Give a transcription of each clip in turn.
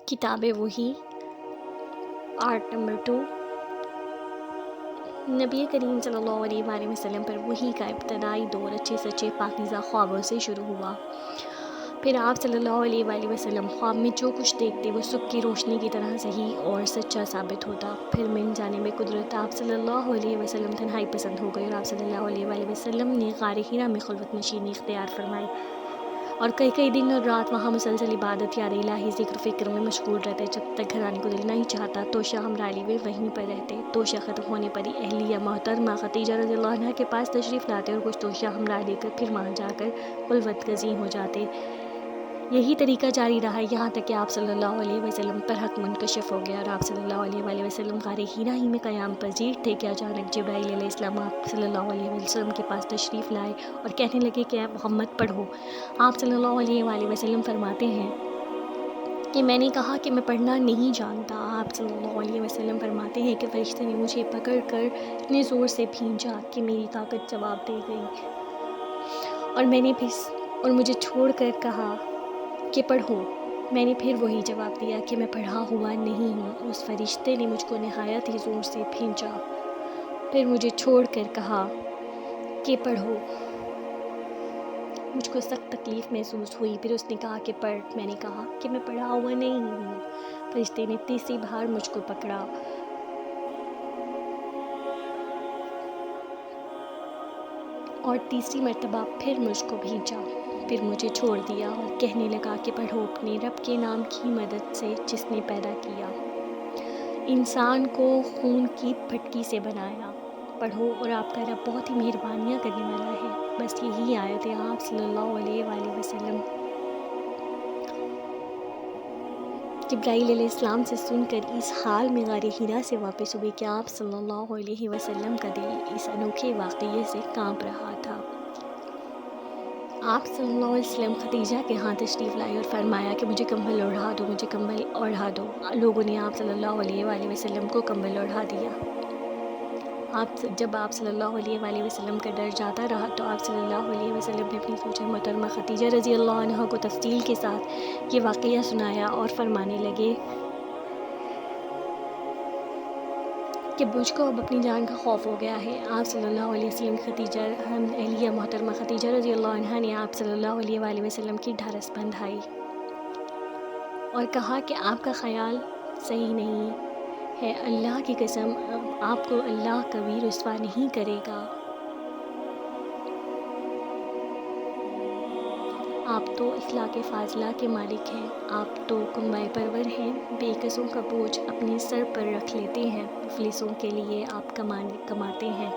کتاب وحی art number 2۔ نبی کریم صلی اللہ علیہ وآلہ وسلم پر وحی کا ابتدائی دور اچھے سچے پاکیزہ خوابوں سے شروع ہوا۔ پھر آپ صلی اللہ علیہ وآلہ وسلم خواب میں جو کچھ دیکھتے وہ صبح کی روشنی کی طرح صحیح اور سچا ثابت ہوتا۔ پھر من جانب قدرت آپ صلی اللہ علیہ وسلم تنہائی پسند ہو گئے اور آپ صلی اللہ علیہ وآلہ وسلم نے غار حرا میں خلوت نشینی اختیار فرمائی اور کئی دن اور رات وہاں مسلسل عبادت یاد الہی ذکر فکر میں مشغول رہتے۔ جب تک گھر آنے کو دل نہیں چاہتا تو شاہ ہمرالی میں وہیں پر رہتے۔ توشہ ختم ہونے پر ہی اہلیہ محترمہ خدیجہ رضی اللہ عنہا کے پاس تشریف لاتے اور کچھ توشہ ہمراہ لے کر پھر وہاں جا کر خلوت گزین ہو جاتے۔ یہی طریقہ جاری رہا یہاں تک کہ آپ صلی اللہ علیہ وسلم پر حق منکشف ہو گیا اور آپ صلی اللہ علیہ وآلہ وسلم غار حرا ہی میں قیام پذیر تھے کہ اچانک جبرائیل علیہ السلام آپ صلی اللہ علیہ وسلم کے پاس تشریف لائے اور کہنے لگے کہ اے محمد پڑھو۔ آپ صلی اللہ علیہ وآلہ وسلم فرماتے ہیں کہ میں نے کہا کہ میں پڑھنا نہیں جانتا۔ آپ صلی اللہ علیہ وسلم فرماتے ہیں کہ فرشتے نے مجھے پکڑ کر اتنے زور سے بھینچا کہ میری طاقت جواب دے گئی اور مجھے چھوڑ کر کہا کہ پڑھو۔ میں نے پھر وہی جواب دیا کہ میں پڑھا ہوا نہیں ہوں۔ اس فرشتے نے مجھ کو نہایت ہی زور سے بھینچا، پھر مجھے چھوڑ کر کہا کہ پڑھو۔ مجھ کو سخت تکلیف محسوس ہوئی، پھر اس نے کہا کہ پڑھ۔ میں نے کہا کہ میں پڑھا ہوا نہیں ہوں۔ فرشتے نے تیسری بار مجھ کو پکڑا اور تیسری مرتبہ پھر مجھ کو بھینچا، پھر مجھے چھوڑ دیا اور کہنے لگا کہ پڑھو اپنے رب کے نام کی مدد سے جس نے پیدا کیا، انسان کو خون کی پھٹکی سے بنایا۔ پڑھو اور آپ کا رب بہت ہی مہربانیاں کرنے والا ہے۔ بس یہی آیت ہے۔ آپ صلی اللہ علیہ وآلہ وسلم جبرائیل علیہ السلام سے سن کر اس حال میں غار حرا سے واپس ہوئے کہ آپ صلی اللہ علیہ وسلم کا دل اس انوکھے واقعے سے کانپ رہا تھا۔ آپ صلی اللہ علیہ وسلم خدیجہ کے ہاں تشریف لائے اور فرمایا کہ مجھے کمبل اوڑھا دو، مجھے کمبل اوڑھا دو۔ لوگوں نے آپ صلی اللہ علیہ وآلہ وسلم کو کمبل اوڑھا دیا۔ جب آپ صلی اللہ علیہ وآلہ وسلم کا ڈر جاتا رہا تو آپ صلی اللہ علیہ وسلم نے اپنی زوجہ محترمہ خدیجہ رضی اللہ عنہا کو تفصیل کے ساتھ یہ واقعہ سنایا اور فرمانے لگے کہ مجھ کو اب اپنی جان کا خوف ہو گیا ہے۔ آپ صلی اللہ علیہ وسلم اہلیہ محترمہ خدیجہ رضی اللہ عنہا نے آپ صلی اللہ علیہ وآلہ وسلم کی ڈھارس بندھائی اور کہا کہ آپ کا خیال صحیح نہیں ہے، اللہ کی قسم آپ کو اللہ کبھی رسوا نہیں کرے گا۔ آپ تو اخلاق فاضلہ کے مالک ہیں، آپ تو کنبہ پرور ہیں، بے کسوں کا بوجھ اپنے سر پر رکھ لیتے ہیں، مفلسوں کے لیے آپ کماتے ہیں،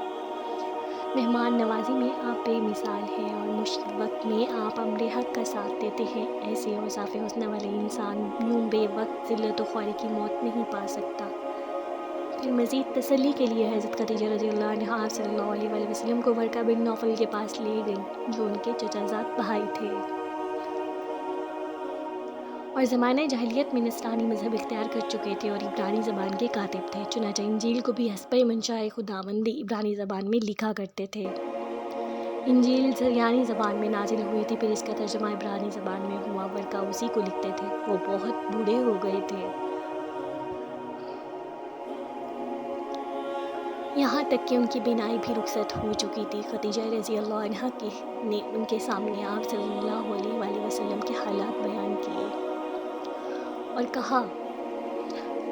مہمان نوازی میں آپ بے مثال ہیں اور مشکل وقت میں آپ امر حق کا ساتھ دیتے ہیں۔ ایسے اوصاف حسنہ والے انسان یوں بے وقت ذلت و خواری کی موت نہیں پا سکتا۔ پھر مزید تسلی کے لیے حضرت خدیجہ رضی اللہ عنہا آپ صلی اللہ علیہ وآلہ وسلم کو ورقہ بن نوفل کے پاس لے گئیں جو ان کے چچا زاد بھائی تھے اور زمانہ جاہلیت میں نصرانی مذہب اختیار کر چکے تھے اور عبرانی زبان کے کاتب تھے، چنانچہ انجیل کو بھی حسب منشاء خداوندی عبرانی زبان میں لکھا کرتے تھے۔ انجیل سریانی زبان میں نازل ہوئی تھی، پھر اس کا ترجمہ عبرانی زبان میں ہوا۔ ورقہ اسی کو لکھتے تھے۔ وہ بہت بوڑھے ہو گئے تھے، یہاں تک کہ ان کی بینائی بھی رخصت ہو چکی تھی۔ خدیجہ رضی اللہ عنہا نے ان کے سامنے آپ صلی اللہ علیہ وآلہ وسلم کے حالات بیان کیے اور کہا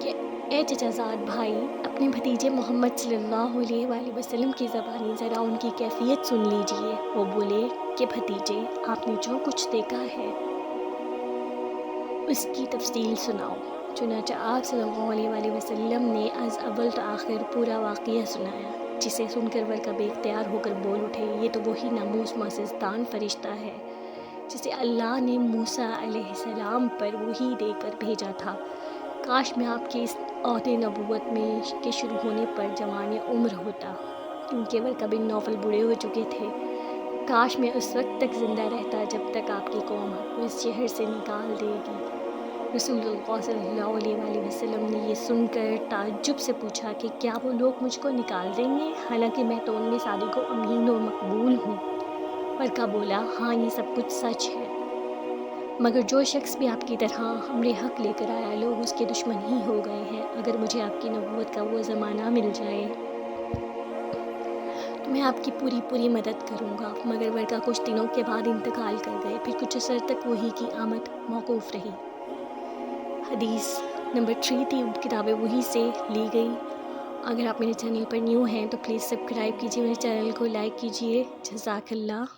کہ اے چچا زاد بھائی، اپنے بھتیجے محمد صلی اللہ علیہ وآلہ وسلم کی زبانی ذرا ان کی کیفیت سن لیجئے۔ وہ بولے کہ بھتیجے، آپ نے جو کچھ دیکھا ہے اس کی تفصیل سناؤ۔ چنانچہ آپ صلی اللہ علیہ وآلہ وسلم نے از اول تا آخر پورا واقعہ سنایا، جسے سن کر ورقہ بے اختیار ہو کر بول اٹھے، یہ تو وہی ناموس معزز دان فرشتہ ہے جسے اللہ نے موسیٰ علیہ السلام پر وحی دے کر بھیجا تھا۔ کاش میں آپ کے اس عہد نبوت کے شروع ہونے پر جوان عمر ہوتا، کیونکہ ورقہ بن نوفل بوڑھے ہو چکے تھے۔ کاش میں اس وقت تک زندہ رہتا جب تک آپ کی قوم کو اس شہر سے نکال دے گی۔ رسول اللہ صلی اللہ علیہ وآلہ وسلم نے یہ سن کر تعجب سے پوچھا کہ کیا وہ لوگ مجھ کو نکال دیں گے، حالانکہ میں تو ان میں صادق و امین و مقبول ہوں۔ ورقہ بولا، ہاں یہ سب کچھ سچ ہے۔ مگر جو شخص بھی آپ کی طرح ہمارے حق لے کر آیا لوگ اس کے دشمن ہی ہو گئے ہیں. اگر مجھے آپ کی نبوت کا وہ زمانہ مل جائے تو میں آپ کی پوری مدد کروں گا. مگر ورقہ کچھ دنوں کے بعد انتقال کر گئے. پھر کچھ عرصہ تک وحی کی آمد موقوف رہی. حدیث نمبر 3 تھی، کتاب وحی سے لی گئی. اگر آپ میرے چینل پر نیو ہیں تو پلیز سبسکرائب کیجیے، میرے چینل کو لائک کیجیے. جزاک اللہ.